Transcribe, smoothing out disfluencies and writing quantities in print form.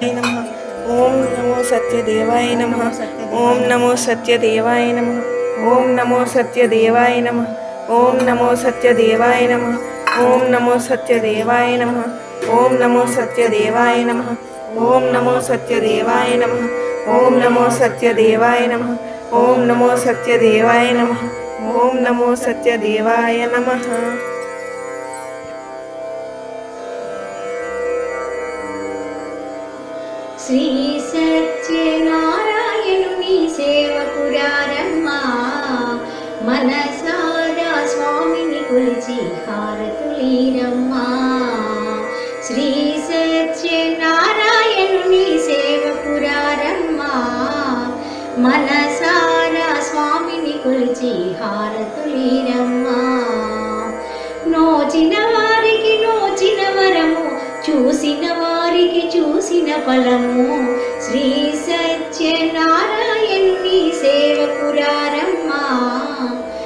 नमः। ओम नमो सत्यदेवाय नमः। ओम नमो सत्यदेवाय नमः। ओम नमो सत्यदेवाय नमः। ओम नमो सत्यदेवाय नमः। ओम नमो सत्यदेवाय नमः। ओम नमो सत्यदेवाय नमः। ओम नमो सत्यदेवाय नमः। ओम नमो सत्यदेवाय नमः। ओम नमो सत्यदेवाय नमः। ओम नमो सत्यदेवाय नमः। శ్రీ సత్యనారాయణుని సేవకురారమ్మా, మనసారా స్వామిని కొలిచి హారతులీరమ్మా. శ్రీ సత్యనారాయణుని సేవకురారమ్మా, మనసారా స్వామిని కొలిచి హారతులీరమ్మా. నోచిన వారికి నోచిన వరము, చూసిన వారికి చూసిన ఫలము,